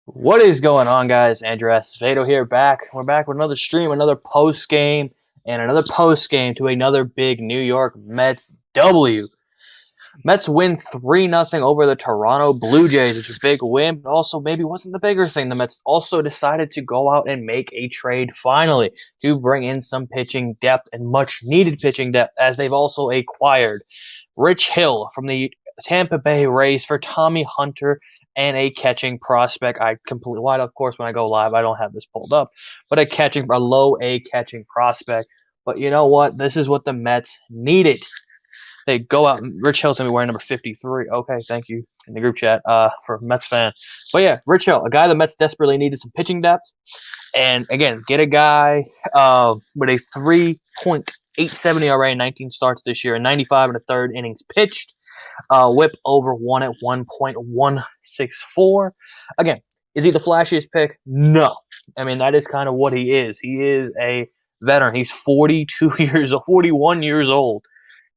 What is going on, guys? Andrew Vado here back. We're back with another stream, another post game, and another post game to another big New York Mets W. Mets win 3-0 over the Toronto Blue Jays, which is a big win, but also maybe wasn't the bigger thing. The Mets also decided to go out and make a trade finally to bring in some pitching depth and much needed pitching depth, as they've also acquired Rich Hill from the Tampa Bay Rays for Tommy Hunter and a catching prospect. I completely wide, of course, when I go live, I don't have this pulled up, but a low A catching prospect. But you know what? This is what the Mets needed. They go out. Rich Hill's gonna be wearing number 53. Okay, thank you in the group chat for a Mets fan. But yeah, Rich Hill, a guy the Mets desperately needed some pitching depth, and again, get a guy with a 3.87 ERA in 19 starts this year and 95 and a third innings pitched. Whip over one at 1.164. Again, is he the flashiest pick? No. I mean, that is kind of what he is. He is a veteran. He's 41 years old.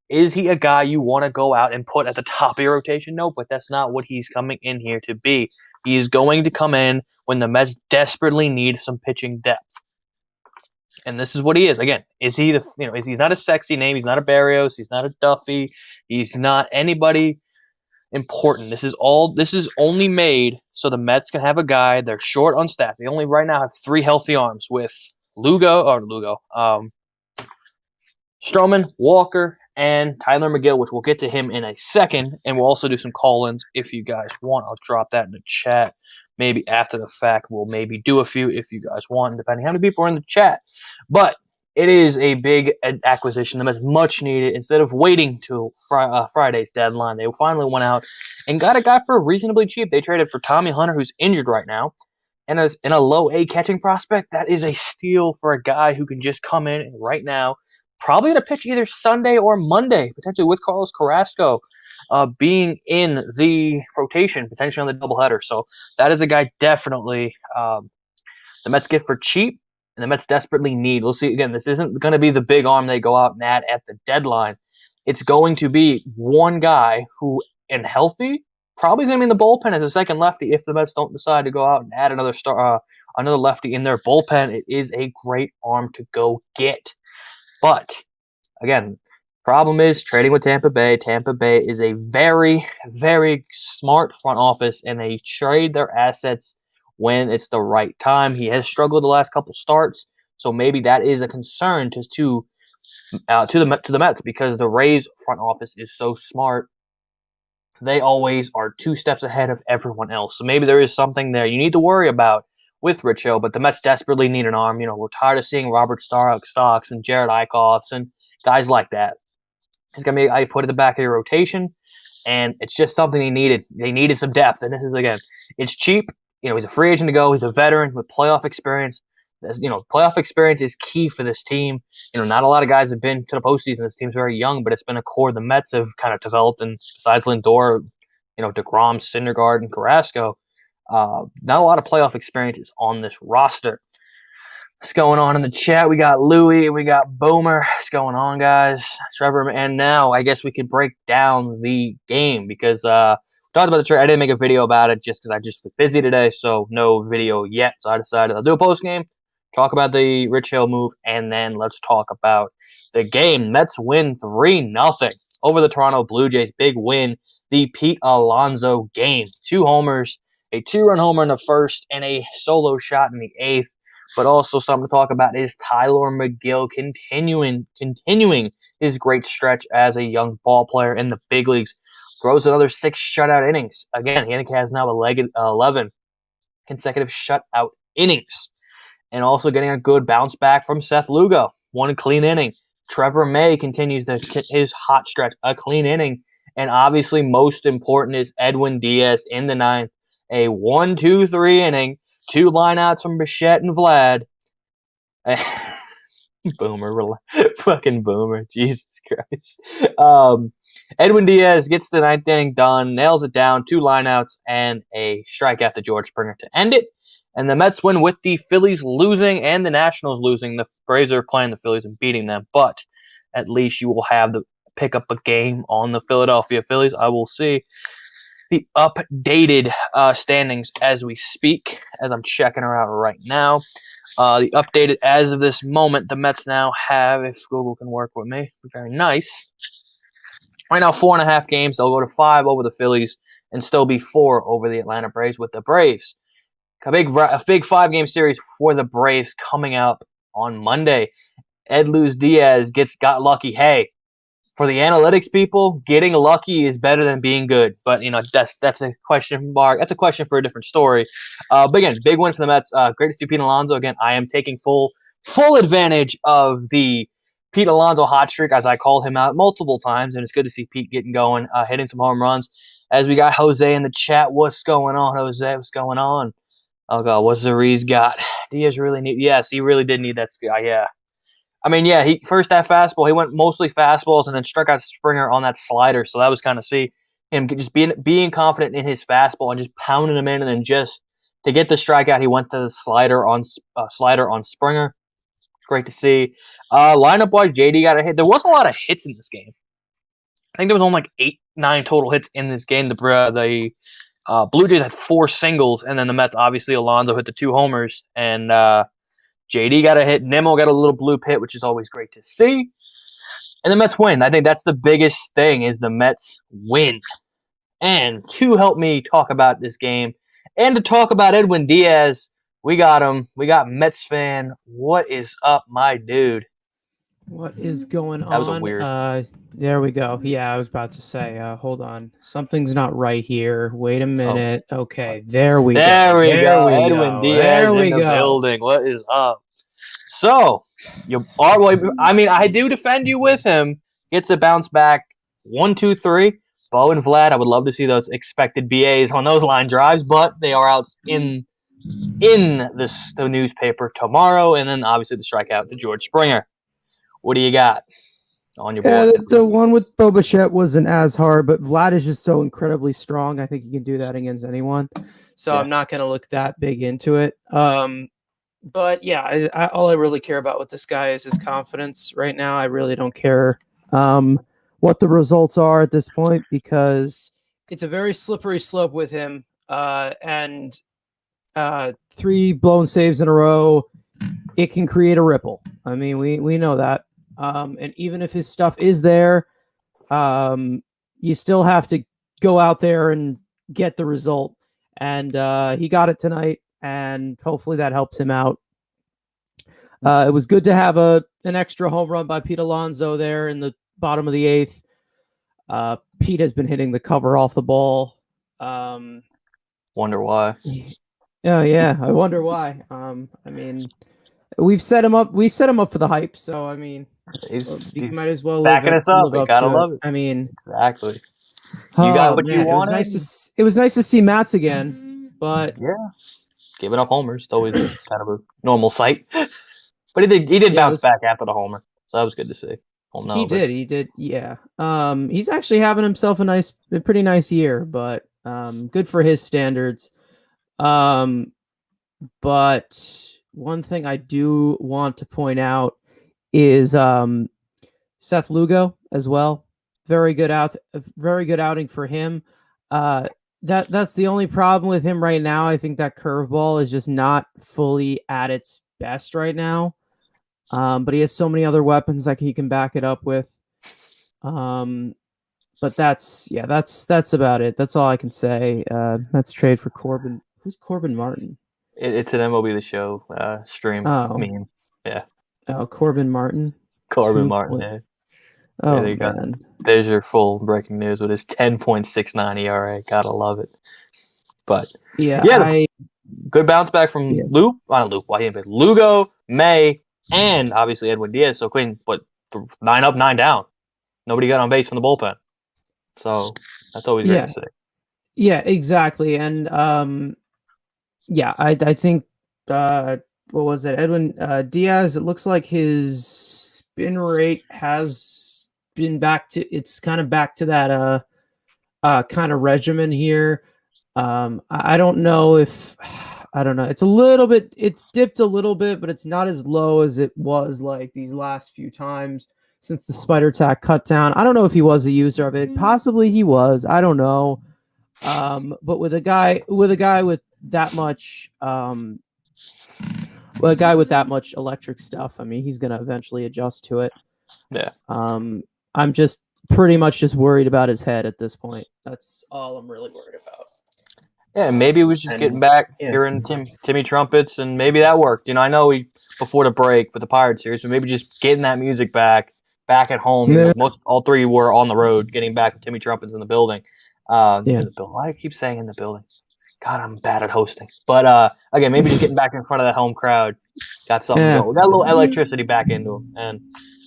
Is he a guy you want to go out and put at the top of your rotation? No, but that's not what he's coming in here to be. He is going to come in when the Mets desperately need some pitching depth. And this is what he is. Again, is he he's not a sexy name, he's not a Barrios, he's not a Duffy, he's not anybody important. This is only made so the Mets can have a guy. They're short on staff. They only right now have 3 healthy arms with Stroman, Walker, and Tyler McGill, which we'll get to him in a second, and we'll also do some call-ins if you guys want. I'll drop that in the chat. Maybe after the fact, we'll maybe do a few if you guys want, depending how many people are in the chat. But it is a big acquisition. The Mets much needed. Instead of waiting till Friday's deadline, they finally went out and got a guy for reasonably cheap. They traded for Tommy Hunter, who's injured right now, and as in a low A catching prospect. That is a steal for a guy who can just come in right now. Probably going to pitch either Sunday or Monday, potentially with Carlos Carrasco being in the rotation, potentially on the doubleheader. So that is a guy definitely the Mets get for cheap, and the Mets desperately need. We'll see. Again, this isn't going to be the big arm they go out and add at the deadline. It's going to be one guy who, and healthy, probably is going to be in the bullpen as a second lefty if the Mets don't decide to go out and add another lefty in their bullpen. It is a great arm to go get. But again, problem is trading with Tampa Bay. Tampa Bay is a very, very smart front office, and they trade their assets when it's the right time. He has struggled the last couple starts, so maybe that is a concern to the Mets, because the Rays front office is so smart. They always are 2 steps ahead of everyone else. So maybe there is something there you need to worry about with Rich Hill, but the Mets desperately need an arm. We're tired of seeing Robert Stocks and Jared Eichhoffs and guys like that. He's going to be, I put at the back of your rotation, and it's just something they needed. They needed some depth, and this is, again, it's cheap. He's a free agent to go. He's a veteran with playoff experience. Playoff experience is key for this team. Not a lot of guys have been to the postseason. This team's very young, but it's been a core the Mets have kind of developed, and besides Lindor, DeGrom, Syndergaard, and Carrasco, not a lot of playoff experience is on this roster. What's going on in the chat? We got Louie, we got Boomer. What's going on, guys? Trevor, and now I guess we could break down the game because we talked about the trade. I didn't make a video about it just because I just was busy today, so no video yet. So I decided I'll do a post game, talk about the Rich Hill move, and then let's talk about the game. Mets win 3-0 over the Toronto Blue Jays. Big win. The Pete Alonso game. 2 homers, a 2-run homer in the first, and a solo shot in the 8th. But also something to talk about is Tyler McGill continuing his great stretch as a young ball player in the big leagues. Throws another 6 shutout innings. Again, he has now 11 consecutive shutout innings. And also getting a good bounce back from Seth Lugo. 1 clean inning. Trevor May continues his hot stretch, a clean inning. And obviously most important is Edwin Diaz in the 9th. A 1-2-3 inning. 2 lineouts from Bichette and Vlad. Boomer. Fucking Boomer. Jesus Christ. Edwin Diaz gets the 9th inning done, nails it down, 2 lineouts, and a strikeout to George Springer to end it. And the Mets win with the Phillies losing and the Nationals losing. The Braves are playing the Phillies and beating them, but at least you will have the pick up a game on the Philadelphia Phillies. I will see. the updated standings as we speak, as I'm checking her out right now. The updated as of this moment, the Mets now have, if Google can work with me, very nice. Right now, 4.5 games. They'll go to 5 over the Phillies and still be 4 over the Atlanta Braves with the Braves. A big 5-game series for the Braves coming up on Monday. Edluz Diaz got lucky. Hey, for the analytics people, getting lucky is better than being good. But that's a question mark. That's a question for a different story. But again, big win for the Mets. Great to see Pete Alonso again. I am taking full advantage of the Pete Alonso hot streak, as I called him out multiple times, and it's good to see Pete getting going, hitting some home runs. As we got Jose in the chat, what's going on, Jose? What's going on? Oh God, what's Zariz got? Diaz really need? Yes, he really did need that. Yeah. I mean, yeah, he first that fastball, he went mostly fastballs and then struck out Springer on that slider. So that was kind of see him just being confident in his fastball and just pounding him in, and then just to get the strikeout, he went to the slider on Springer. Great to see. Lineup wise, JD got a hit. There wasn't a lot of hits in this game. I think there was only like 8-9 total hits in this game. The Blue Jays had 4 singles, and then the Mets, obviously, Alonso hit the 2 homers, and JD got a hit. Nimmo got a little bloop hit, which is always great to see. And the Mets win. I think that's the biggest thing is the Mets win. And to help me talk about this game and to talk about Edwin Diaz, we got him. We got Mets fan. What is up, my dude? What is going on? That was a weird. There we go. Yeah, I was about to say, hold on. Something's not right here. Wait a minute. Oh. Okay, there we go. There we go. Edwin Diaz in the building. What is up? So, I do defend you with him. Gets a bounce back. 1, 2, 3. Bo and Vlad, I would love to see those expected BAs on those line drives, but they are out in the newspaper tomorrow, and then obviously the strikeout to George Springer. What do you got on your board? Yeah, the one with Bo Bichette wasn't as hard, but Vlad is just so incredibly strong. I think he can do that against anyone. So I'm not going to look that big into it. But yeah, all I really care about with this guy is his confidence right now. I really don't care what the results are at this point because it's a very slippery slope with him. And 3 blown saves in a row, it can create a ripple. I mean, we know that. And even if his stuff is there, you still have to go out there and get the result. And he got it tonight, and hopefully that helps him out. It was good to have an extra home run by Pete Alonso there in the bottom of the 8th. Pete has been hitting the cover off the ball. Wonder why. Oh yeah, I wonder why. I mean, we've set him up. We set him up for the hype. So I mean, he's might as well backing us up. We gotta love it. I mean, exactly. You got what you wanted. It was nice to see Mats again, but yeah, giving up homers. It's always kind of a normal sight. But he did bounce back after the homer, so that was good to see. He did. Yeah. He's actually having himself a pretty nice year, but good for his standards. But one thing I do want to point out is Seth Lugo as well. Very good outing for him. That's the only problem with him right now. I think that curveball is just not fully at its best right now. But he has so many other weapons that he can back it up with. But that's about it. That's all I can say. Let's trade for Corbin. Who's Corbin Martin? It's an MLB The Show stream meme. Yeah. Oh, Corbin Martin. Corbin Martin. Yeah. Oh, there you go. There's your full breaking news with his 10.69 ERA. Gotta love it. But good bounce back from Lugo, May, and obviously Edwin Diaz. So Quinn, but 9 up, 9 down. Nobody got on base from the bullpen. So that's always great to see. Yeah, exactly. And I think what was it? Edwin Diaz, it looks like his spin rate has been back to that kind of regimen here. I don't know. It's dipped a little bit, but it's not as low as it was like these last few times since the spider tack cut down. I don't know if he was a user of it. Possibly he was. I don't know. But with a guy with that much electric stuff, I mean, he's gonna eventually adjust to it. Yeah. I'm just pretty much just worried about his head at this point. That's all I'm really worried about. Yeah, maybe we was just getting back, hearing Timmy trumpets, and maybe that worked. You know, I know we before the break with the Pirates series, but maybe just getting that music back at home. You know, all three were on the road, getting back with Timmy trumpets in the building. In the building. I keep saying in the building. God, I'm bad at hosting. But again, maybe just getting back in front of that home crowd, got something going. We got a little electricity back into him. And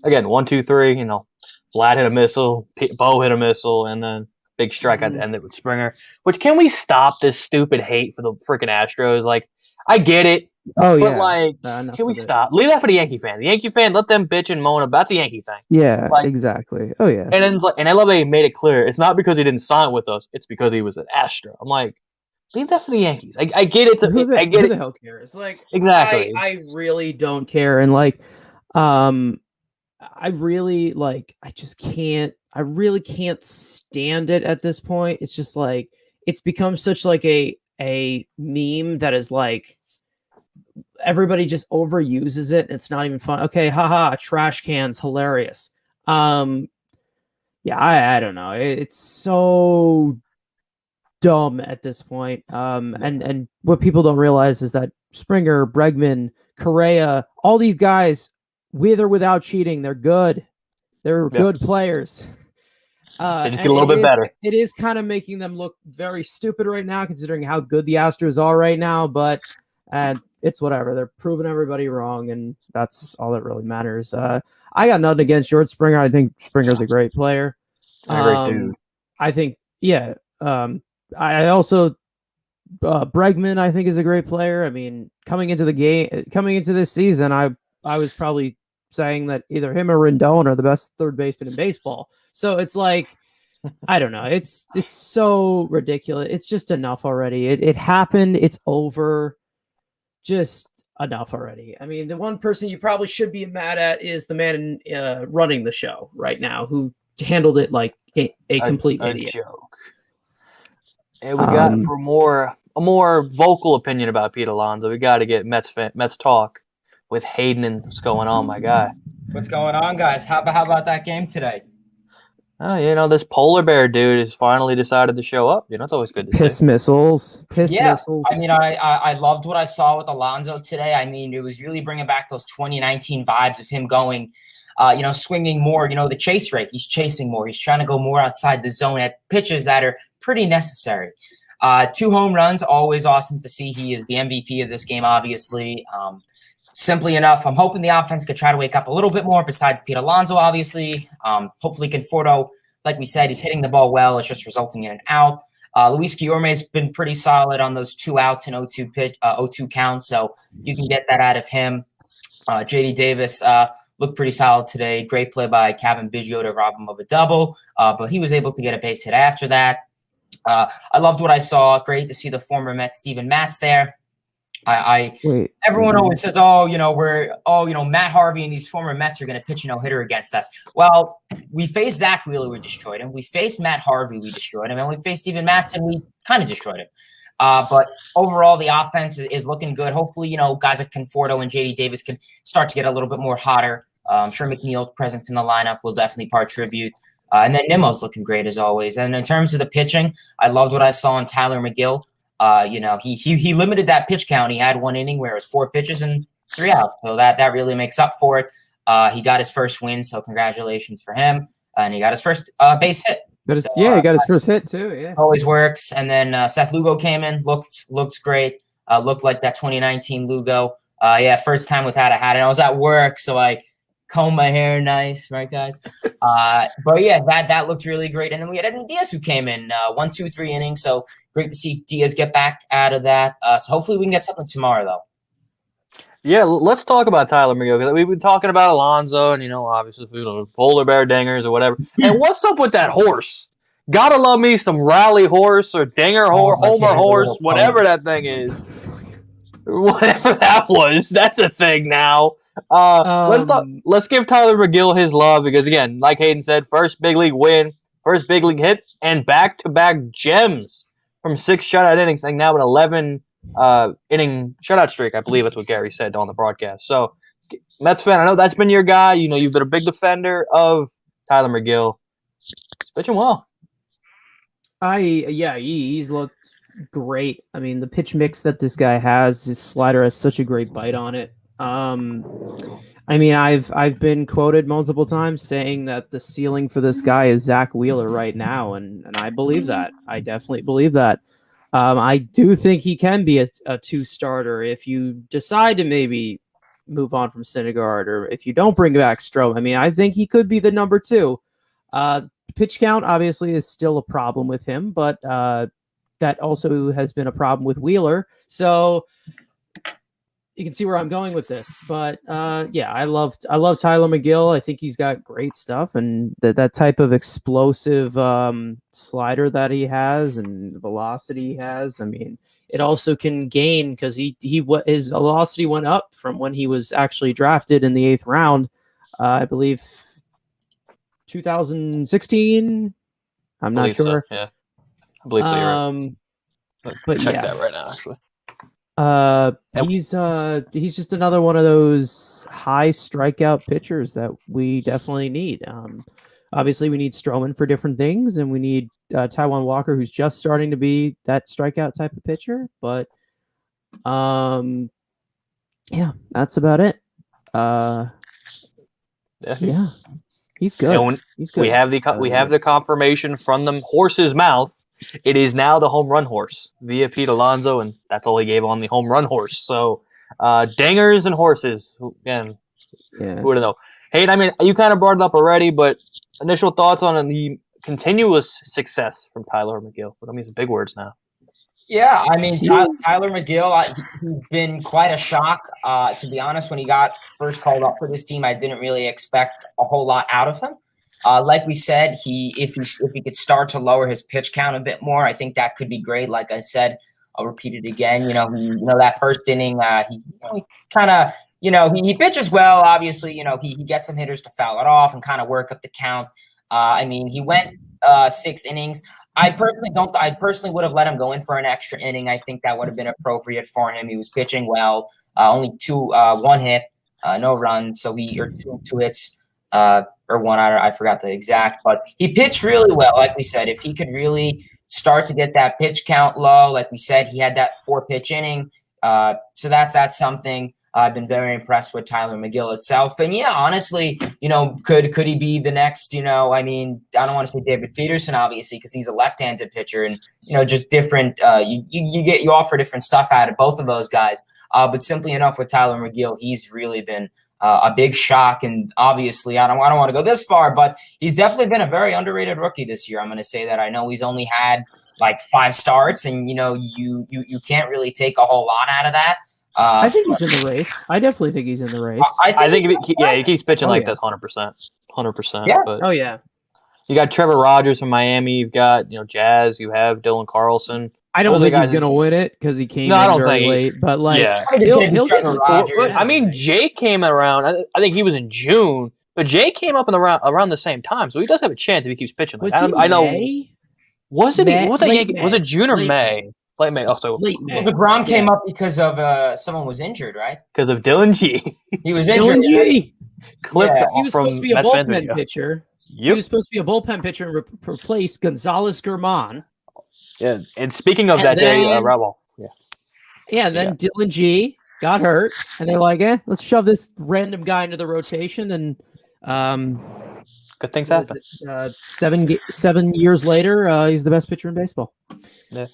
again, 1, 2, 3. You know, Vlad hit a missile, Bo hit a missile, and then big strike at the end with Springer. Which, can we stop this stupid hate for the freaking Astros? Like, I get it. Oh, but like, can we stop? Leave that for the Yankee fan. The Yankee fan, let them bitch and moan about. That's a Yankee thing. Yeah, like, exactly. Oh yeah. And then and I love that he made it clear. It's not because he didn't sign with us. It's because he was an Astro. I'm like, leave that for the Yankees. I get it. I get who it. The hell cares? Like, exactly. I really don't care. And like, I really like. I just can't. I really can't stand it at this point. It's just like it's become such like a meme that is like everybody just overuses it. It's not even fun. Okay, haha, trash cans, hilarious. Yeah, I don't know. It's so dumb at this point. And what people don't realize is that Springer, Bregman, Correa, all these guys, with or without cheating, they're good. They're good players. They just get a little bit better. It is kind of making them look very stupid right now, considering how good the Astros are right now. But it's whatever. They're proving everybody wrong, and that's all that really matters. I got nothing against George Springer. I think Springer's a great player. Great dude. I think, yeah. I also Bregman, I think, is a great player. I mean, coming into this season, I was probably saying that either him or Rendon are the best third baseman in baseball. So it's like, I don't know. It's so ridiculous. It's just enough already. It happened. It's over. Just enough already. I mean, the one person you probably should be mad at is the man running the show right now, who handled it like a complete idiot. Joke. And we got for a more vocal opinion about Pete Alonso. We got to get Mets talk with Hayden and what's going on, my guy. What's going on, guys? How about that game today? Oh, you know, this polar bear dude has finally decided to show up. You know, it's always good to Piss see. Missiles. Missiles. I mean, I loved what I saw with Alonso today. I mean, it was really bringing back those 2019 vibes of him going, swinging more, the chase rate. He's chasing more. He's trying to go more outside the zone at pitches that are pretty necessary. 2 home runs, always awesome to see. He is the MVP of this game, obviously. Simply enough, I'm hoping the offense could try to wake up a little bit more besides Pete Alonso, obviously. Hopefully Conforto, like we said, he's hitting the ball well. It's just resulting in an out. Luis Guillorme's been pretty solid on those 2 outs and 0-2 count, so you can get that out of him. J.D. Davis looked pretty solid today. Great play by Kevin Biggio to rob him of a double, but he was able to get a base hit after that. I loved what I saw. Great to see the former Met Steven Matz there. Everyone always says, Matt Harvey and these former Mets are going to pitch a no-hitter against us. Well, we faced Zach Wheeler, we destroyed him. We faced Matt Harvey, we destroyed him. And we faced Steven Matz, and we kind of destroyed him. But overall, the offense is looking good. Hopefully, guys like Conforto and J.D. Davis can start to get a little bit more hotter. I'm sure McNeil's presence in the lineup will definitely part tribute. And then Nimmo's looking great as always. And in terms of the pitching, I loved what I saw in Tyler McGill. He limited that pitch count. He had 1 inning where it was 4 pitches and 3 outs. So that really makes up for it. He got his first win, so congratulations for him. And he got his first base hit. He got his first hit too. Yeah, always works. And then Seth Lugo came in, looked great. Looked like that 2019 Lugo. First time without a hat. And I was at work, so I combed my hair nice, right, guys? But yeah, that looked really great. And then we had Edwin Diaz who came in 1, 2, 3 innings. So great to see Diaz get back out of that. So hopefully we can get something tomorrow, though. Yeah, let's talk about Tyler McGill. We've been talking about Alonso and, obviously, polar bear dingers or whatever. And what's up with that horse? Gotta love me some rally horse or dinger horse, homer horse, whatever that thing is. Whatever that was, that's a thing now. Let's give Tyler McGill his love because, again, like Hayden said, first big league win, first big league hit, and back-to-back gems from 6 shutout innings, and now an 11 inning shutout streak. I believe that's what Gary said on the broadcast. So, Mets fan, I know that's been your guy. You know, you've been a big defender of Tyler McGill. He's pitching well. He's looked great. I mean, the pitch mix that this guy has, his slider has such a great bite on it. I mean, I've been quoted multiple times saying that the ceiling for this guy is Zach Wheeler right now, and I believe that. I definitely believe that. I do think he can be a two-starter if you decide to maybe move on from Syndergaard, or if you don't bring back Stroh. I mean, I think he could be the number 2. Pitch count obviously is still a problem with him, but that also has been a problem with Wheeler. So you can see where I'm going with this. But I love Tyler McGill. I think he's got great stuff, and that type of explosive slider that he has and velocity he has. I mean, it also can gain because his velocity went up from when he was actually drafted in the 8th round. I believe 2016. I'm not sure. So, yeah, I believe so. You're right. But check that right now, actually. He's just another one of those high strikeout pitchers that we definitely need. Obviously, we need Stroman for different things, and we need Taijuan Walker, who's just starting to be that strikeout type of pitcher. But that's about it. Yeah. He's good. He's good. We have the confirmation from the horse's mouth. It is now the home run horse via Pete Alonso, and that's all he gave on the home run horse. So, dingers and horses. Again, who would know? Hayden, I mean, you kind of brought it up already, but initial thoughts on the continuous success from Tyler McGill. I mean, some big words now. Yeah, I mean, Tyler McGill, he's been quite a shock. To be honest, when he got first called up for this team, I didn't really expect a whole lot out of him. Like we said, if he could start to lower his pitch count a bit more, I think that could be great. Like I said, I'll repeat it again. That first inning, he kind of, he pitches well. Obviously, he gets some hitters to foul it off and kind of work up the count. I mean, he went 6 innings. I personally would have let him go in for an extra inning. I think that would have been appropriate for him. He was pitching well. Only 1 hit, no runs. So two hits. Or one, I forgot the exact, but he pitched really well. Like we said, if he could really start to get that pitch count low, like we said, he had that 4-pitch inning. So that's something. I've been very impressed with Tyler McGill itself. And yeah, honestly, could he be the next, I mean, I don't want to say David Peterson, obviously, because he's a left-handed pitcher and, just different, you offer different stuff out of both of those guys. But simply enough with Tyler McGill, he's really been a big shock. And obviously, I don't want to go this far, but he's definitely been a very underrated rookie this year. I'm going to say that. I know he's only had like 5 starts, and you can't really take a whole lot out of that. I think he's in the race. I definitely think he's in the race. I think he keeps pitching this 100%. Yeah. But yeah. You got Trevor Rogers from Miami. You've got Jazz. You have Dylan Carlson. I don't think he's going to win it because he came in very late. But he'll get it. I mean, Jake came around. I think he was in June, but Jake came up in around the same time, so he does have a chance if he keeps pitching. I know. May? Was it June or May? Late May. Oh, so late May. Well, the Grom came up because of someone was injured, right? Because of Dylan G. He was injured. Dylan G. Clipped He was supposed to be a bullpen pitcher. Yep. He was supposed to be a bullpen pitcher and replace Gonzalez German. Yeah, and speaking of that day, Rebel. Yeah. Yeah, and then Dylan G got hurt, and they're like, let's shove this random guy into the rotation, and good things happen. 7 years later, he's the best pitcher in baseball. Yeah.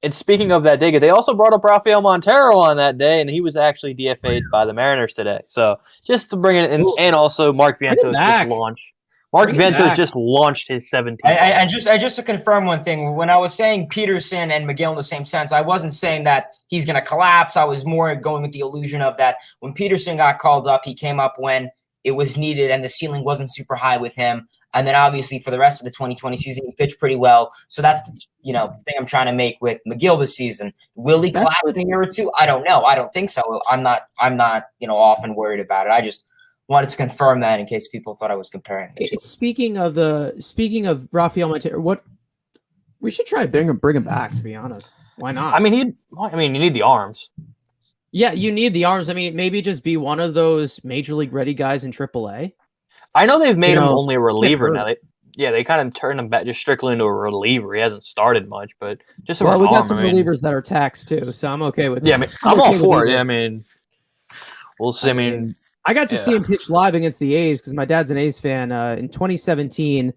And speaking of that day, because they also brought up Rafael Montero on that day, and he was actually DFA'd by the Mariners today. So just to bring it in, and also Mark Vientos just launched. Mark Vientos just launched his 17th. I just to confirm one thing. When I was saying Peterson and McGill in the same sense, I wasn't saying that he's going to collapse. I was more going with the illusion of that when Peterson got called up, he came up when it was needed and the ceiling wasn't super high with him. And then obviously for the rest of the 2020 season, he pitched pretty well. So that's the thing I'm trying to make with McGill this season. Will he collapse in a year or two? I don't know. I don't think so. I'm not often worried about it. I just wanted to confirm that in case people thought I was comparing. Speaking of Rafael Montero, what We should try bring him back. To be honest, why not? I mean, you need the arms. Yeah, you need the arms. I mean, maybe just be one of those major league ready guys in AAA. I know they've made him know, only a reliever hurt now. They kind of turned him back just strictly into a reliever. He hasn't started much, but just Well, an we got arm. some relievers that are taxed too, so I'm okay with. Yeah, I mean, I'm all okay with for it. either. Yeah, I mean, we'll see. I mean, I got to yeah. see him pitch live against the A's because my dad's an A's fan. In 2017,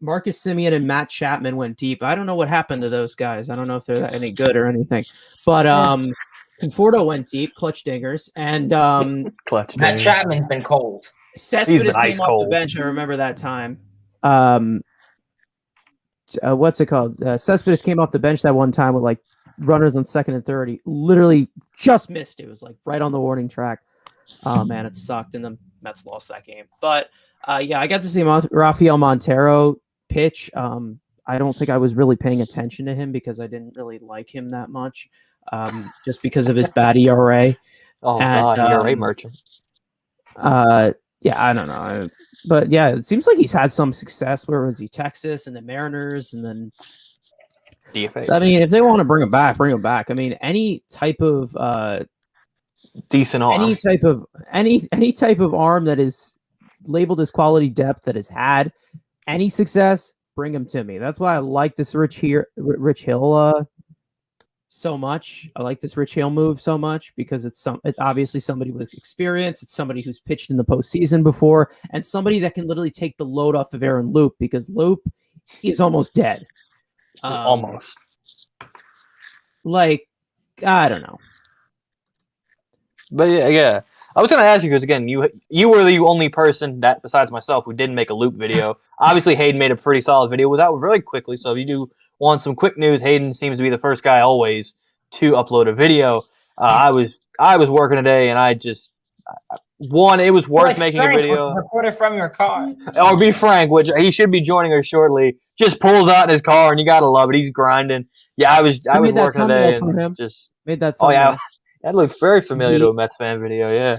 Marcus Semien and Matt Chapman went deep. I don't know what happened to those guys. I don't know if they're any good or anything. But Conforto went deep, clutch dingers, and clutch. Matt Chapman's been cold. Cespedes ice came off cold. the bench. I remember that time. What's it called? Cespedes came off the bench that one time with like runners on second and third. He literally just missed. It was like right on the warning track. Oh man, it sucked, and the Mets lost that game. But yeah, I got to see Rafael Montero pitch. I don't think I was really paying attention to him because I didn't really like him that much, just because of his bad ERA. Oh God, ERA merchant. Yeah, I don't know, but yeah, it seems like he's had some success. Where was he? Texas and the Mariners, and then DFA. So, I mean, if they want to bring him back, bring him back. I mean, any type of decent arm, any type of arm that is labeled as quality depth that has had any success, bring him to me. That's why I like this Rich Hill so much. I like this Rich Hill move so much because it's obviously somebody with experience. It's somebody who's pitched in the postseason before, and somebody that can literally take the load off of Aaron Loop because Loop is almost dead. Almost. Like, I don't know. But yeah. I was gonna ask you because again, you were the only person that besides myself who didn't make a Loop video. Obviously, Hayden made a pretty solid video. It was out really quickly, so if you do want some quick news, Hayden seems to be the first guy always to upload a video. I was working today, and I just it was worth making a video. Record it from your car. Or be Frank, which he should be joining us shortly. Just pulls out in his car, and you gotta love it. He's grinding. Yeah, I was working today and just made that. Oh yeah, that looked very familiar to a Mets fan video. Yeah,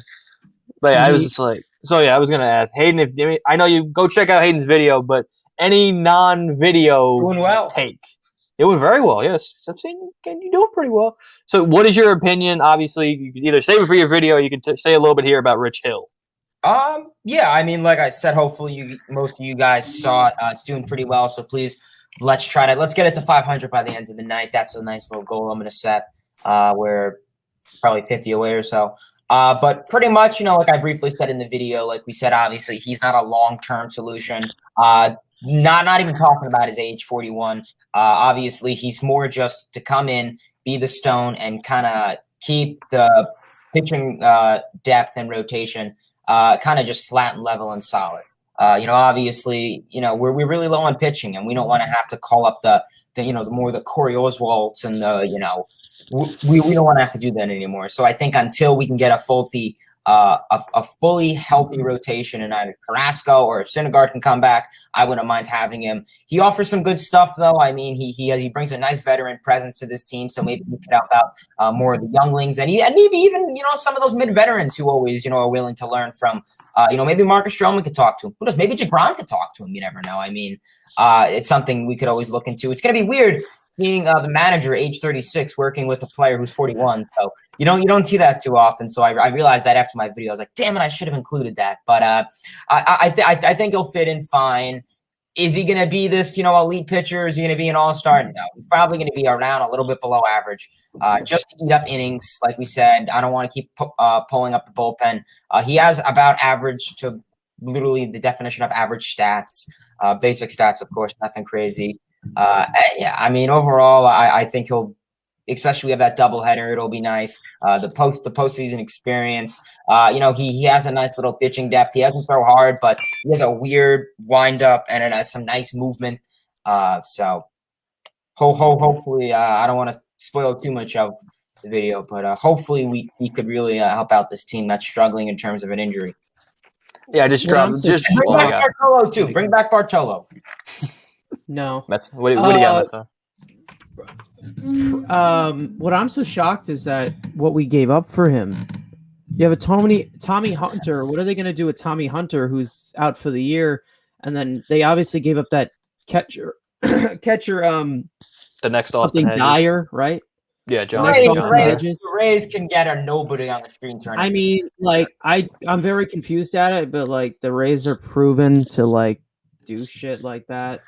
but yeah, I was just like, so yeah, I was gonna ask Hayden I know you go check out Hayden's video, but any non-video take. It went very well, yes. I've seen you doing pretty well. So what is your opinion? Obviously, you can either save it for your video or you can say a little bit here about Rich Hill. Yeah, I mean, like I said, hopefully most of you guys saw it. It's doing pretty well, so please, let's get it to 500 by the end of the night. That's a nice little goal I'm going to set. We're probably 50 away or so. But pretty much, like I briefly said in the video, like we said, obviously, he's not a long-term solution. Not even talking about his age, 41. Obviously, he's more just to come in, be the stone, and kind of keep the pitching depth and rotation kind of just flat and level and solid. Obviously, we're really low on pitching, and we don't want to have to call up the Corey Oswalds and we don't want to have to do that anymore. So I think until we can get a fully healthy rotation, and either Carrasco or if Syndergaard can come back, I wouldn't mind having him. He offers some good stuff, though. I mean, he brings a nice veteran presence to this team, so maybe we could help out more of the younglings, and maybe even some of those mid-veterans who always are willing to learn from. Maybe Marcus Stroman could talk to him. Who knows? Maybe Jagram could talk to him. You never know. I mean, it's something we could always look into. It's going to be weird seeing the manager, age 36, working with a player who's 41. So you don't see that too often. So I realized that after my video, I was like, damn it, I should have included that. But I think he'll fit in fine. Is he going to be this elite pitcher? Is he going to be an all-star? No, he's probably going to be around a little bit below average, just to eat up innings. Like we said, I don't want to keep pulling up the bullpen. He has about average to literally the definition of average stats, basic stats, of course, nothing crazy. Yeah, I mean, overall, I think he'll, especially we have that doubleheader. It'll be nice. The postseason experience. He has a nice little pitching depth. He doesn't throw hard, but he has a weird wind up and it has some nice movement. So hopefully, I don't want to spoil too much of the video, but hopefully we could really help out this team that's struggling in terms of an injury. Yeah, just bring back Bartolo too. Bring back Bartolo. No. What do you got, what I'm so shocked is that what we gave up for him. You have a Tommy Hunter. What are they going to do with Tommy Hunter, who's out for the year? And then they obviously gave up that catcher catcher, The next Austin something Hedges. Dyer, right? Yeah, John. next John Austin Dyer. Hedges. The Rays can get a nobody on the street turn. I mean, like I'm very confused at it, but like the Rays are proven to like do shit like that.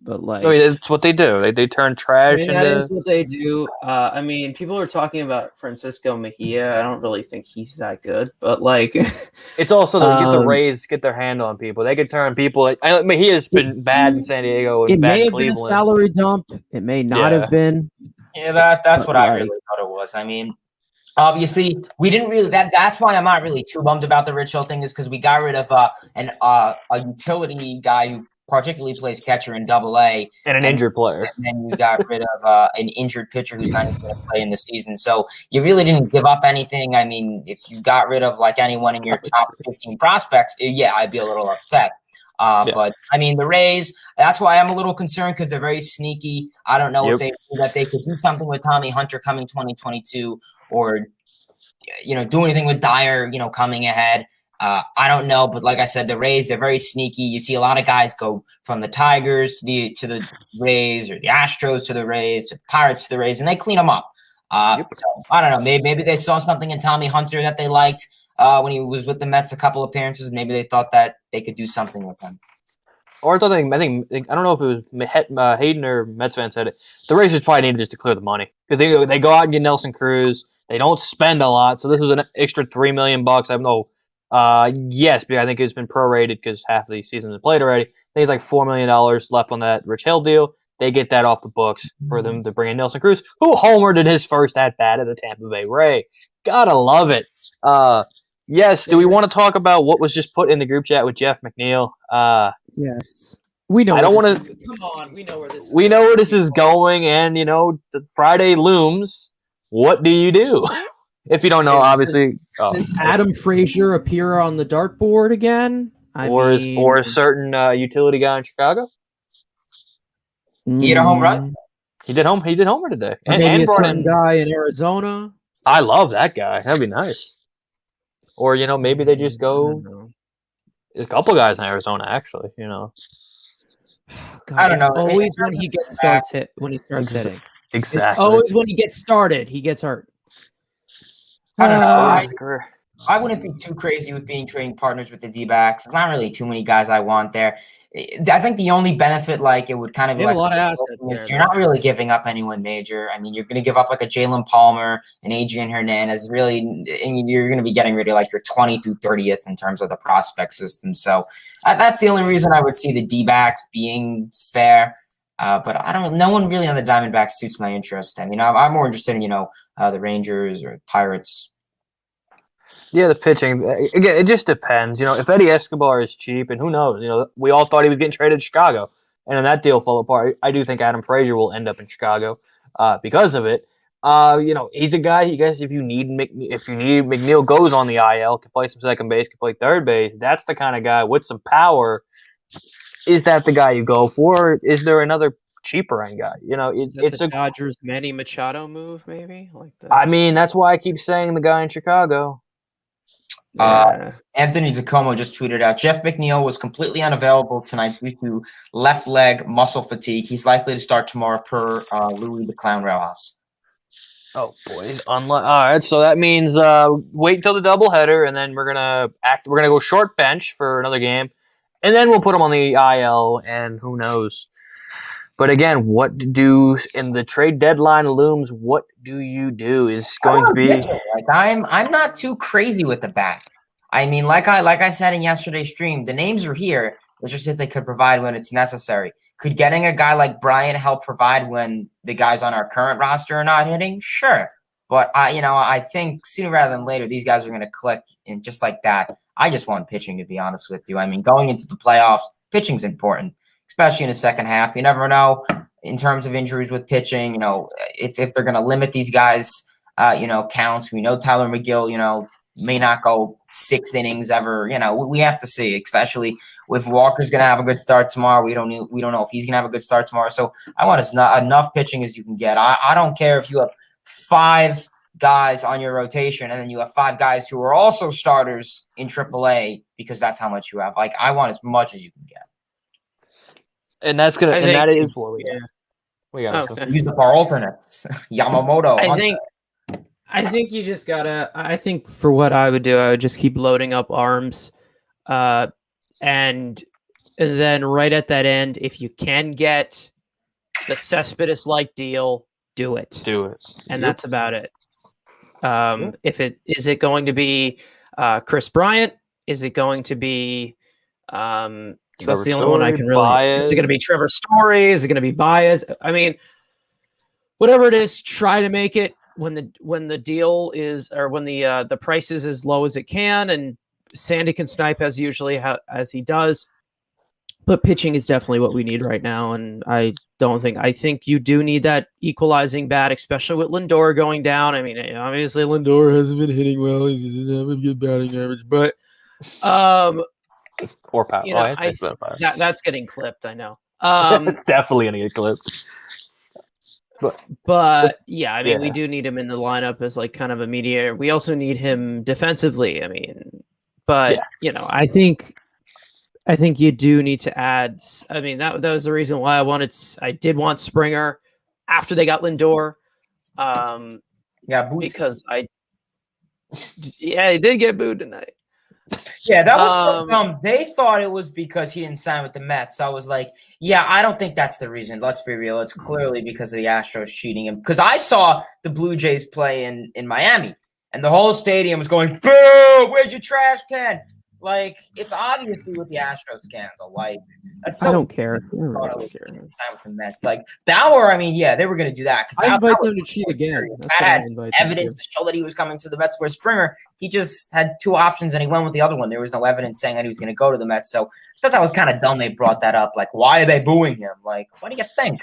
But like, I mean, it's what they do. They turn trash that is into. what they do. I mean, people are talking about Francisco Mejia. I don't really think he's that good, but like, It's also to get the Rays get their hand on people. They could turn people. I mean, he has been bad in San Diego and it bad may in have been a Cleveland. salary dump. It may not Yeah. have been. Yeah, that's what I really thought it was. I mean, obviously, we didn't really. That's why I'm not really too bummed about the Rich Hill thing, is because we got rid of a utility guy who particularly plays catcher in Double-A, and an injured player. And then you got rid of an injured pitcher who's not even going to play in the season. So you really didn't give up anything. I mean, if you got rid of like anyone in your top 15 prospects, yeah, I'd be a little upset. But I mean, the Rays, that's why I'm a little concerned, because they're very sneaky. I don't know if they knew that they could do something with Tommy Hunter coming 2022, or, do anything with Dyer, coming ahead. I don't know, but like I said, the Rays, they're very sneaky. You see a lot of guys go from the Tigers to the Rays, or the Astros to the Rays, to the Pirates to the Rays, and they clean them up. So I don't know. Maybe they saw something in Tommy Hunter that they liked when he was with the Mets a couple appearances. Maybe they thought that they could do something with him. Or I think I don't know if it was Hayden or Mets fan said it. The Rays just probably needed just to clear the money, because they go out and get Nelson Cruz. They don't spend a lot, so this was an extra $3 million. I don't know. Yes, but I think it's been prorated because half the season is played already. I think it's like $4 million left on that Rich Hill deal. They get that off the books for them to bring in Nelson Cruz, who homered in his first at bat as a Tampa Bay Ray. Gotta love it. Yes. Do we want to talk about what was just put in the group chat with Jeff McNeil? Yes. We know. I don't want to. Come on, we know where this. We know where this is going, and the Friday looms. What do you do? If you don't know, obviously, does Adam Frazier appear on the dartboard again? Or a certain utility guy in Chicago? He hit a home run. He did homer today, and a certain guy in Arizona. I love that guy. That'd be nice. Or maybe they just go. There's a couple guys in Arizona, actually. God, I don't know. Always when he starts hitting. Exactly. It's always when he gets started, he gets hurt. I don't know. I wouldn't be too crazy with being trading partners with the D-backs. There's not really too many guys I want there. I think the only benefit, like, it would kind of be like, a lot of assets is you're not really giving up anyone major. I mean, you're going to give up like a Jalen Palmer, an Adrian Hernandez, really, and you're going to be getting rid of like your 20 through 30th in terms of the prospect system. So that's the only reason I would see the D-backs being fair. But I don't. No one really on the Diamondbacks suits my interest. I mean, I'm more interested in the Rangers or Pirates. Yeah, the pitching. Again, it just depends. If Eddie Escobar is cheap, and who knows? We all thought he was getting traded to Chicago, and then that deal fell apart. I do think Adam Frazier will end up in Chicago because of it. He's a guy. You guys, if you need McNeil goes on the IL, can play some second base, can play third base. That's the kind of guy with some power. Is that the guy you go for? Or is there another cheaper end guy? It's a Dodgers Manny Machado move, maybe like that. I mean, that's why I keep saying the guy in Chicago. Anthony Giacomo just tweeted out, Jeff McNeil was completely unavailable tonight due to left leg muscle fatigue. He's likely to start tomorrow per Louis the Clown Rojas. Oh boy, he's all right. So that means wait until the doubleheader, and then we're gonna go short bench for another game, and then we'll put him on the IL, and who knows. But again, what to do in the trade deadline looms? What do you do is going to be. Like I'm not too crazy with the bat. I mean, like I said in yesterday's stream, the names are here. Let's just see if they could provide when it's necessary. Could getting a guy like Brian help provide when the guys on our current roster are not hitting? Sure, but I think sooner rather than later these guys are going to click, and just like that. I just want pitching, to be honest with you. I mean, going into the playoffs, pitching's important. Especially in the second half. You never know in terms of injuries with pitching, if they're going to limit these guys, counts. We know Tyler McGill, may not go 6 innings ever. We have to see, especially if Walker's going to have a good start tomorrow. We don't know if he's going to have a good start tomorrow. So I want enough pitching as you can get. I don't care if you have 5 guys on your rotation and then you have 5 guys who are also starters in AAA, because that's how much you have. Like, I want as much as you can get. And that's gonna, I and think that is what we got. yeah. We got Okay. Use up our alternates. Yamamoto. I think you just gotta. I think for what I would do, I would just keep loading up arms, and then right at that end, if you can get the Cespedes-like deal, do it. Do it. And that's about it. If it is it going to be Chris Bryant? Is it going to be that's the only one I can really. Is it going to be Trevor Story? Is it going to be Baez? I mean, whatever it is, try to make it when the deal is, or when the price is as low as it can, and Sandy can snipe as usually as he does. But pitching is definitely what we need right now, and I think you do need that equalizing bat, especially with Lindor going down. I mean, obviously Lindor hasn't been hitting well; he doesn't have a good batting average, but or power. You know, that's getting clipped. I know. It's definitely gonna get clipped. But yeah, I mean, we do need him in the lineup as like kind of a mediator. We also need him defensively. I mean, but you know, I think you do need to add. I mean, that was the reason why I did want Springer after they got Lindor. Because he did get booed tonight. Yeah, that was so dumb. They thought it was because he didn't sign with the Mets. So I was like, yeah, I don't think that's the reason. Let's be real. It's clearly because of the Astros cheating him. Because I saw the Blue Jays play in Miami, and the whole stadium was going, boo, where's your trash can? Like, it's obviously with the Astros scandal. Like, that's so I don't care. I really don't care. Sign with the Mets. Like, Bauer, I mean, yeah, they were going to do that. I invite them to cheat again. That's had evidence to show that he was coming to the Mets. Where Springer, he just had two options and he went with the other one. There was no evidence saying that he was going to go to the Mets. So I thought that was kind of dumb they brought that up. Like, why are they booing him? Like, what do you think?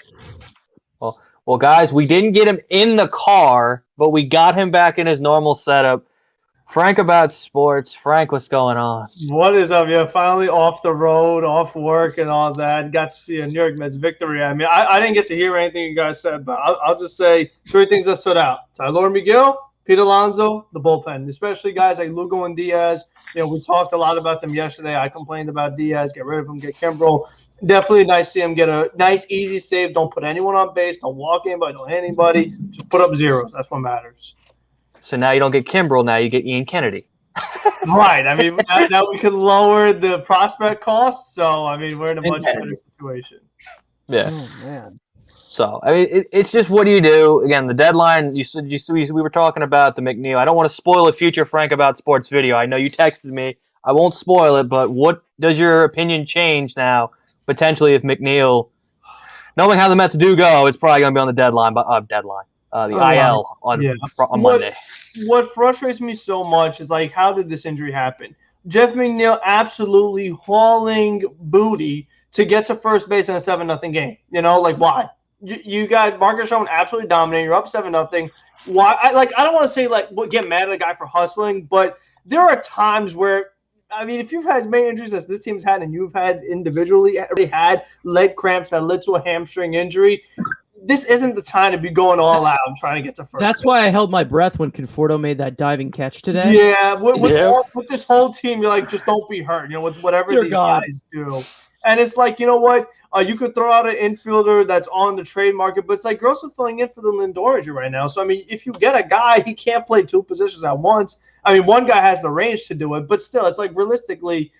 Well, guys, we didn't get him in the car, but we got him back in his normal setup. Frank about sports. Frank, what's going on? What is up? Yeah, finally off the road, off work and all that. Got to see a New York Mets victory. I mean, I didn't get to hear anything you guys said, but I'll just say three things that stood out. Tyler Miguel, Pete Alonso, the bullpen, especially guys like Lugo and Diaz. You know, we talked a lot about them yesterday. I complained about Diaz. Get rid of him, get Kimbrel. Definitely nice to see him get a nice, easy save. Don't put anyone on base. Don't walk anybody. Don't hit anybody. Just put up zeros. That's what matters. So now you don't get Kimbrel. Now you get Ian Kennedy. Right. I mean, now we can lower the prospect costs. So, I mean, we're in a much better situation. Yeah. Oh, man. So, I mean, it's just what do you do? Again, the deadline, we were talking about the McNeil. I don't want to spoil a future Frank About Sports video. I know you texted me. I won't spoil it, but what does your opinion change now, potentially, if McNeil, knowing how the Mets do go, it's probably going to be on the deadline. IL on Monday. What frustrates me so much is, like, how did this injury happen? Jeff McNeil absolutely hauling booty to get to first base in a 7-0 game. You know, like, why? You got Marcus Stroman absolutely dominating. You're up 7-0. Why? I don't want to say, like, get mad at a guy for hustling, but there are times where, I mean, if you've had as many injuries as this team's had and you've had individually already had leg cramps that led to a hamstring injury, this isn't the time to be going all out and trying to get to first. That's why I held my breath when Conforto made that diving catch today. Yeah, with this whole team, you're like, just don't be hurt. You know, with whatever these guys do. And it's like, you know what? You could throw out an infielder that's on the trade market, but it's like Gross is filling in for the Lindor injury right now. So, I mean, if you get a guy, he can't play two positions at once. I mean, one guy has the range to do it, but still, it's like realistically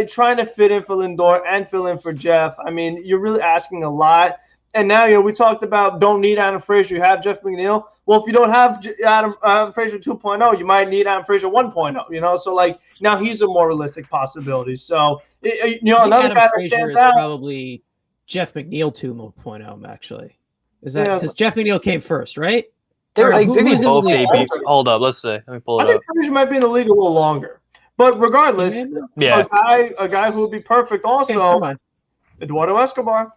trying to fit in for Lindor and fill in for Jeff. I mean, you're really asking a lot. And now, you know, we talked about don't need Adam Frazier. You have Jeff McNeil. Well, if you don't have Adam Frazier 2.0, you might need Adam Frazier 1.0, you know? So, like, now he's a more realistic possibility. So, you know, another guy that stands out. Probably Jeff McNeil 2.0, actually. Is that because Jeff McNeil came first, right? Both debuts. Hold up. Let's see. Let me pull it up. I think Frazier might be in the league a little longer. But regardless, a guy who would be perfect also, Eduardo Escobar.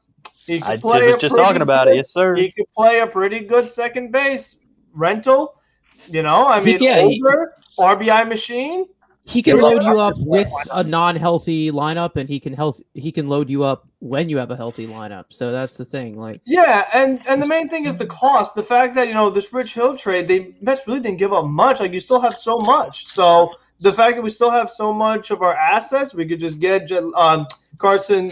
I was just talking about it. Yes, sir. He could play a pretty good second base rental. You know, I mean, older RBI machine. He can load you up with a non-healthy lineup, and he can load you up when you have a healthy lineup. So that's the thing. Like, yeah, and the main thing is the cost. The fact that, you know, this Rich Hill trade, Mets really didn't give up much. Like, you still have so much. So the fact that we still have so much of our assets, we could just get Carson.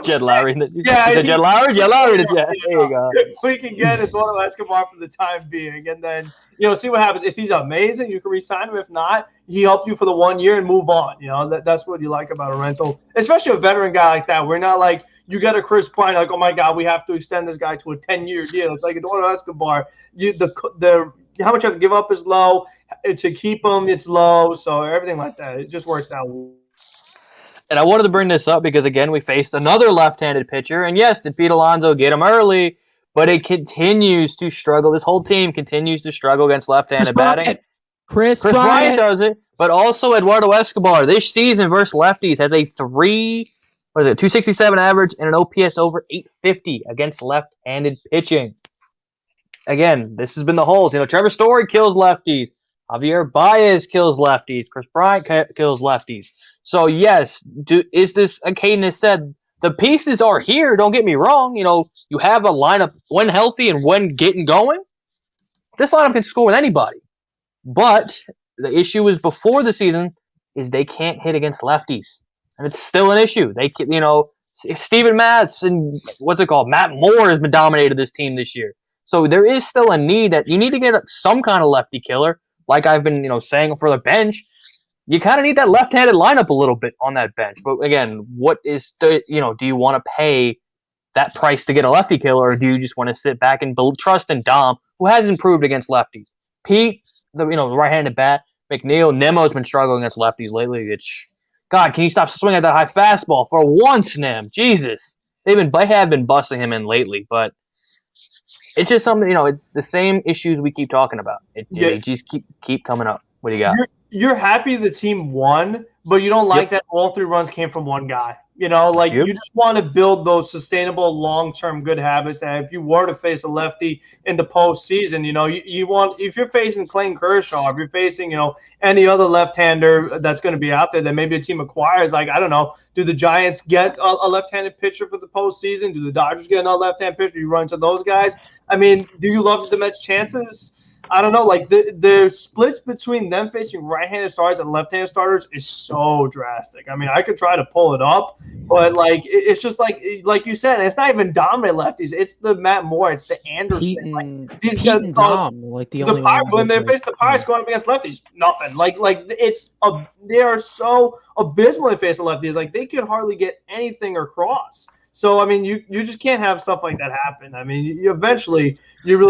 Jed Lowry. Yeah, Jed Lowry. Jed Lowry. There you go. We can get Eduardo Escobar for the time being, and then see what happens. If he's amazing, you can re-sign him. If not, he helped you for the 1 year and move on. That's what you like about a rental, especially a veteran guy like that. We're not like you got a Chris Bryant, like, oh my God, we have to extend this guy to a 10-year deal. It's like Eduardo Escobar. The how much you have to give up is low. To keep him, it's low. So everything like that, it just works out. And I wanted to bring this up because, again, we faced another left-handed pitcher. And, yes, did Pete Alonso get him early? But it continues to struggle. This whole team continues to struggle against left-handed batting. Chris Bryant does it. But also Eduardo Escobar this season versus lefties has a 267 average and an OPS over 850 against left-handed pitching. Again, this has been the holes. Trevor Story kills lefties. Javier Baez kills lefties. Chris Bryant kills lefties. So, yes, is this, like Hayden has said, the pieces are here, don't get me wrong. You have a lineup, when healthy and when getting going, this lineup can score with anybody. But the issue is before the season is they can't hit against lefties. And it's still an issue. Steven Matz and Matt Moore has been dominated this team this year. So there is still a need that you need to get some kind of lefty killer, like I've been saying for the bench. You kind of need that left-handed lineup a little bit on that bench. But again, what is do you want to pay that price to get a lefty killer, or do you just want to sit back and trust in Dom, who has improved against lefties? Pete, the right-handed bat, McNeil, Nemo's been struggling against lefties lately. God, can you stop swinging at that high fastball for once, Nem? Jesus, they have been busting him in lately, but it's just something. It's the same issues we keep talking about. They just keep coming up. What do you got? You're happy the team won, but you don't like that all 3 runs came from one guy. You just want to build those sustainable, long-term good habits that if you were to face a lefty in the postseason, you want, if you're facing Clayton Kershaw, if you're facing, any other left-hander that's going to be out there that maybe a team acquires, like, I don't know, do the Giants get a left-handed pitcher for the postseason? Do the Dodgers get another left-handed pitcher? Do you run into those guys? I mean, do you love the Mets' chances? I don't know. Like the splits between them facing right-handed starters and left-handed starters is so drastic. I mean, I could try to pull it up, but it's just like you said, it's not even dominant lefties. It's the Matt Moore. It's the Anderson. Pete and Dom, like the only ones when they face the Pirates going up against lefties, nothing. They are so abysmal they face the lefties. Like they could hardly get anything across. So, I mean, you just can't have stuff like that happen. I mean, you really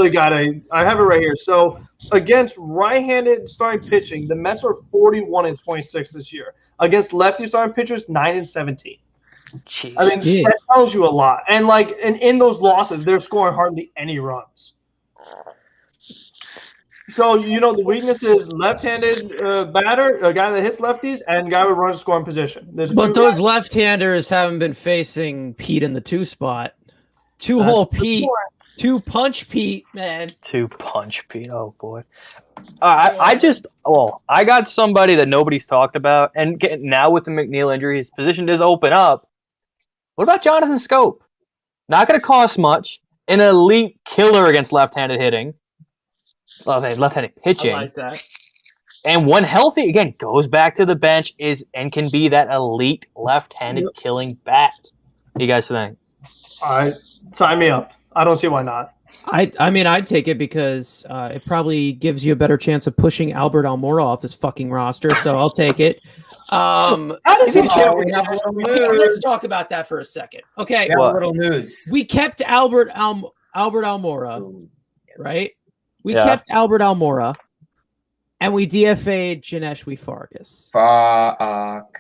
got to – I have it right here. So, against right-handed starting pitching, the Mets are 41-26 this year. Against lefty starting pitchers, 9-17. Jeez. I mean, that tells you a lot. And, in those losses, they're scoring hardly any runs. So, the weakness is left-handed batter, a guy that hits lefties, and a guy who runs scoring position. But those left-handers haven't been facing Pete in the 2 spot. 2-hole Pete, 2-punch Pete, man. 2-punch Pete, oh boy. I got somebody that nobody's talked about, and now with the McNeil injury, his position does open up. What about Jonathan Scope? Not going to cost much. An elite killer against left-handed hitting. Left-handed pitching. I like that. And when healthy, again, goes back to the bench and can be that elite left-handed killing bat. What do you guys think? All right, sign me up. I don't see why not. I mean, I'd take it because it probably gives you a better chance of pushing Albert Almora off this fucking roster. So I'll take it. Let's talk about that for a second. Okay, a little news. We kept Albert Almora, right? We kept Albert Almora, and we DFA'd Janesh Farkas. Fuck.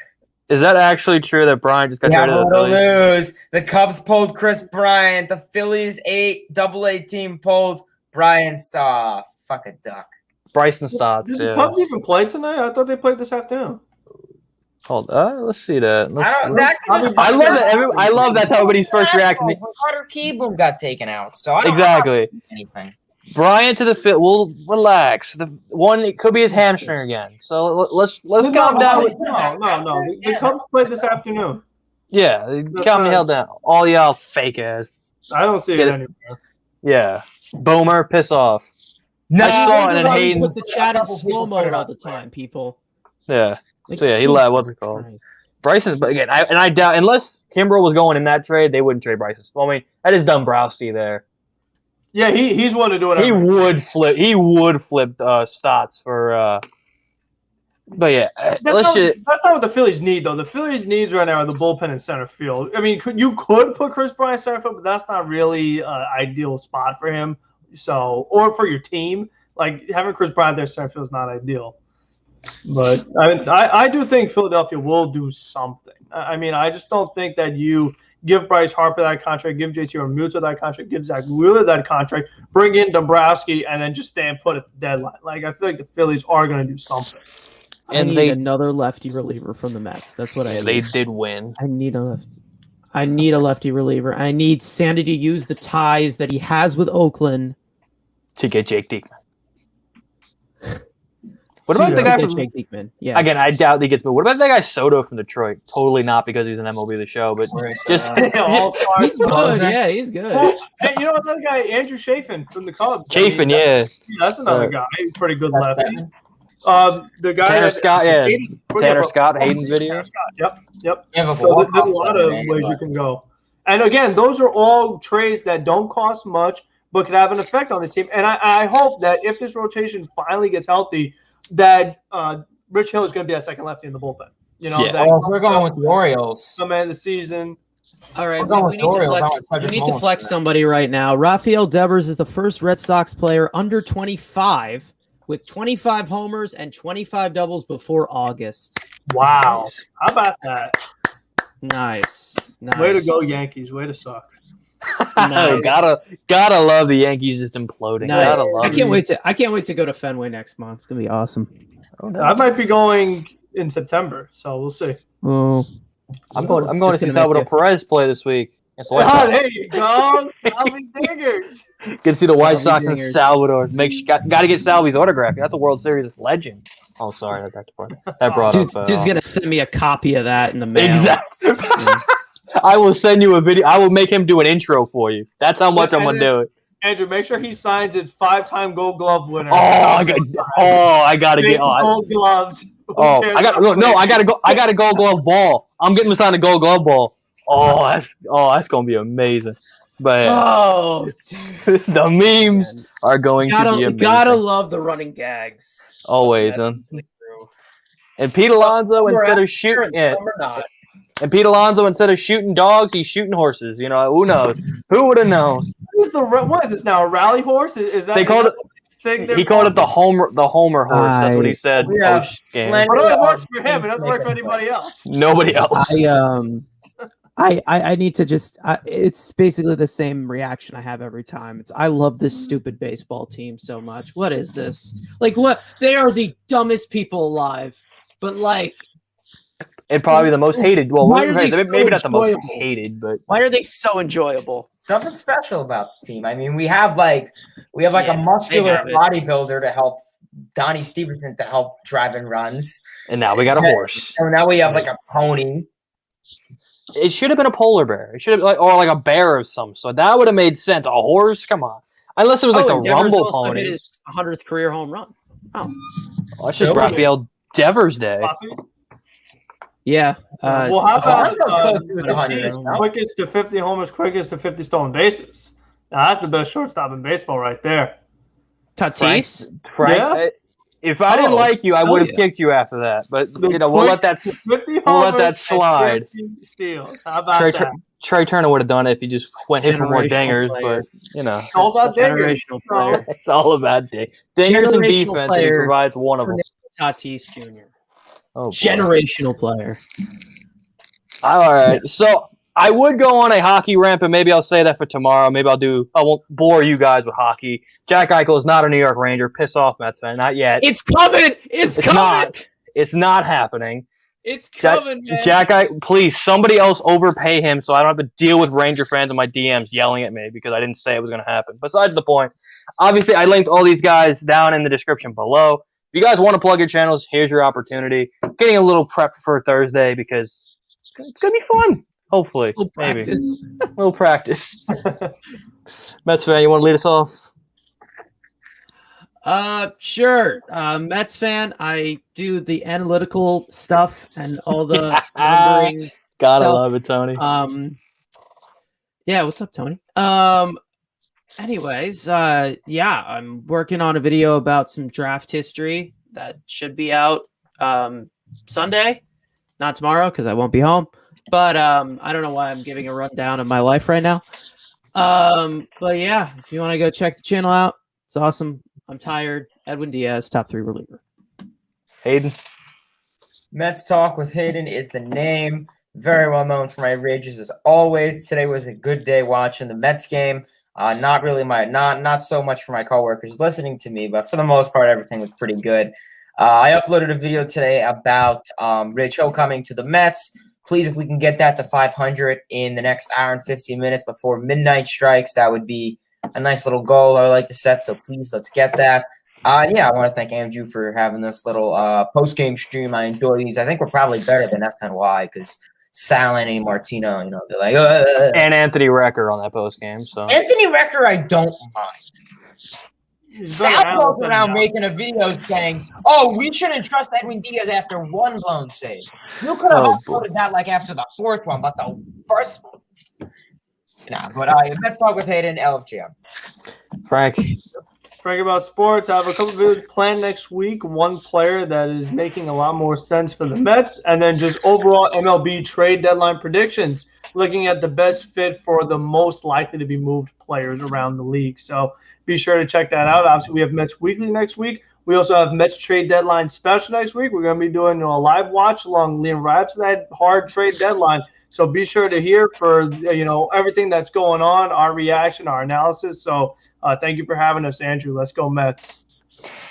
Is that actually true that Brian just got rid of the Phillies? News. The Cubs pulled Chris Bryant. The Phillies AA team pulled Brian Saw. Fuck a duck. Bryson Stotts. Did the Cubs even play tonight? I thought they played this afternoon. Hold let's see that. I love that's everybody's first reaction. Carter Kieboom got taken out, so I don't exactly anything. Bryant to the fit. We'll relax. It could be his hamstring again. So let's calm down. No. The Cubs played this afternoon. Yeah, calm the hell down. All y'all fake ass. I don't see it anymore. Yeah, Boomer, piss off. No, I saw it in Hayden. Put the chat in slow mode all the time, people. Yeah. Like, So yeah, he left. What's it called? Christ. Bryson's, but again, I doubt unless Kimbrel was going in that trade, they wouldn't trade Bryson. Well, I mean, that is Dombrowski there. Yeah, he's one to do it. He would flip. He would flip Stotts for. But yeah, that's not what the Phillies need, though. The Phillies' needs right now are the bullpen and center field. I mean, you could put Chris Bryant center field, but that's not really an ideal spot for him. So, or for your team, like having Chris Bryant there center field is not ideal. But I do think Philadelphia will do something. I mean, I just don't think that you give Bryce Harper that contract, give JT Realmuto that contract, give Zach Wheeler that contract, bring in Dombrowski, and then just stay and put at the deadline. Like, I feel like the Phillies are going to do something. And I need another lefty reliever from the Mets. That's what I need. They did win. I need a lefty. I need a lefty reliever. I need Sandy to use the ties that he has with Oakland to get Jake Diekman. What about the guy from Jake Diekman? Yeah. Again, I doubt he gets moved. What about that guy Soto from Detroit? Totally not because he's an MLB The Show, but just he's good. Yeah, he's good. Well, hey, you know another guy, Andrew Chafin from the Cubs. Chafin, yeah, that's another guy. He's pretty good lefty. The guy Tanner Scott, yeah, Tanner Scott, Hayden's video. Yep. So there's a lot of ways you can go. And again, those are all trades that don't cost much, but can have an effect on this team. And I hope that if this rotation finally gets healthy, that Rich Hill is going to be a second lefty in the bullpen. You know, we're going with the Orioles. Come in the season. All right, we need to flex somebody right now. Rafael Devers is the first Red Sox player under 25 with 25 homers and 25 doubles before August. Wow. How about that? Nice. Way to go, Yankees. Way to suck. Nice. gotta love the Yankees just imploding. Nice. I can't wait to go to Fenway next month. It's gonna be awesome. Oh, no. I might be going in September, so we'll see. Oh, I'm going to see Salvador Perez play this week. There you go, Salvi Diggers. Get to see the White Sox and Salvador. Got to get Salvi's autograph. That's a World Series legend. Oh, sorry, that brought up. Dude's gonna send me a copy of that in the mail. Exactly. I will send you a video. I will make him do an intro for you. That's how much I'm gonna do it. Andrew, make sure he signs it. 5-time Gold Glove winner. I gotta get Gold Gloves. I got a Gold Glove ball. I'm getting to sign a Gold Glove ball. That's gonna be amazing. But the memes are going to be amazing. You gotta love the running gags. Always, And Pete Alonso instead of shooting And Pete Alonso, instead of shooting dogs, he's shooting horses. You know, who knows? Who would have known? What is this now? A rally horse? Is that? He called it the homer horse. That's what he said. Yeah. But it only works for him. It doesn't work for anybody else. Nobody else. I need to just. It's basically the same reaction I have every time. I love this stupid baseball team so much. What is this? Like, what? They are the dumbest people alive. But like. And probably the most hated. Well, maybe not the most hated, but why are they so enjoyable? Something special about the team. I mean, we have a muscular bodybuilder to help Donnie Stevenson to help drive in runs, and now we got a horse. And now we have like a pony. It should have been a polar bear. It should have like a bear of some sort. That would have made sense. A horse, come on. Unless it was like the Rumble pony. His 100th career home run. Well, that's just Rafael Devers Day. Yeah. How about quickest to 50 homers, quickest to 50 stolen bases? Now, that's the best shortstop in baseball right there. Tatis? Frank? Yeah. If I didn't like you, I would have kicked you after that. But, we'll let that slide. How about that? Trey Turner would have done it if he just hit for more dingers. But, It's all about dingers. It's all about dingers and defense. And he provides one of them. Tatis Jr. Oh, generational player. All right, so I would go on a hockey rant, but maybe I'll say that for tomorrow. Maybe I won't bore you guys with hockey. Jack Eichel is not a New York Ranger. Piss off, Mets fan. Not yet. It's coming. It's coming. It's not happening. It's coming, man. Jack Eichel, please, somebody else overpay him so I don't have to deal with Ranger fans in my DMs yelling at me because I didn't say it was going to happen. Besides the point, obviously, I linked all these guys down in the description below. If you guys want to plug your channels, here's your opportunity. Getting a little prep for Thursday because it's going to be fun. Hopefully. Maybe. A little practice. Mets fan, you want to lead us off? Sure. Mets fan. I do the analytical stuff and all the numbering Gotta stuff. love it, Tony. Yeah, what's up, Tony? Anyways, yeah, I'm working on a video about some draft history that should be out Sunday, not tomorrow because I won't be home. But I don't know why I'm giving a rundown of my life right now. But yeah, if you want to go check the channel out, it's awesome. I'm tired. Edwin Diaz, top 3 reliever. Hayden. Mets Talk with Hayden is the name. Very well known for my rages as always. Today was a good day watching the Mets game. Not so much for my coworkers listening to me, but for the most part, everything was pretty good. I uploaded a video today about Rich Hill coming to the Mets. Please, if we can get that to 500 in the next hour and 15 minutes before midnight strikes, that would be a nice little goal I like to set. So please, let's get that. Yeah, I want to thank Andrew for having this little post-game stream. I enjoy these. I think we're probably better than SNY because Sal and Martino, they're like, and Anthony Recker on that post game. So Anthony Recker, I don't mind. Sal goes around making a video saying, "Oh, we shouldn't trust Edwin Diaz after one blown save." You could have uploaded that like after the 4th one, but the first one, nah. But let's talk with Hayden, LFGM. Frank about sports. I have a couple of videos planned next week. One player that is making a lot more sense for the Mets, and then just overall MLB trade deadline predictions, looking at the best fit for the most likely to be moved players around the league. So be sure to check that out. Obviously, we have Mets Weekly next week. We also have Mets trade deadline special next week. We're going to be doing a live watch along Liam Rives that hard trade deadline. So be sure to hear for everything that's going on, our reaction, our analysis. So thank you for having us, Andrew. Let's go Mets.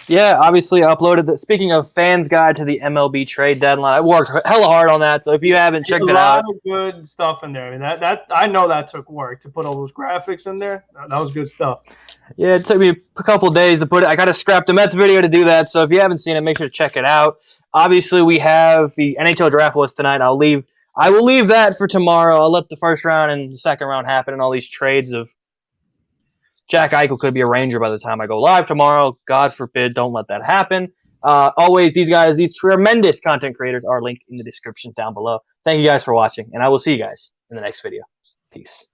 Yeah, obviously I uploaded speaking of fans guide to the MLB trade deadline. I worked hella hard on that. So if you haven't checked it out, a lot of good stuff in there. I mean, that I know that took work to put all those graphics in there. That was good stuff. Yeah, it took me a couple of days to put it. I got to scrap the Mets video to do that. So if you haven't seen it, make sure to check it out. Obviously, we have the NHL draft list tonight. I will leave that for tomorrow. I'll let the first round and the second round happen and all these trades of Jack Eichel could be a Ranger by the time I go live tomorrow. God forbid, don't let that happen. Always, these tremendous content creators are linked in the description down below. Thank you guys for watching, and I will see you guys in the next video. Peace.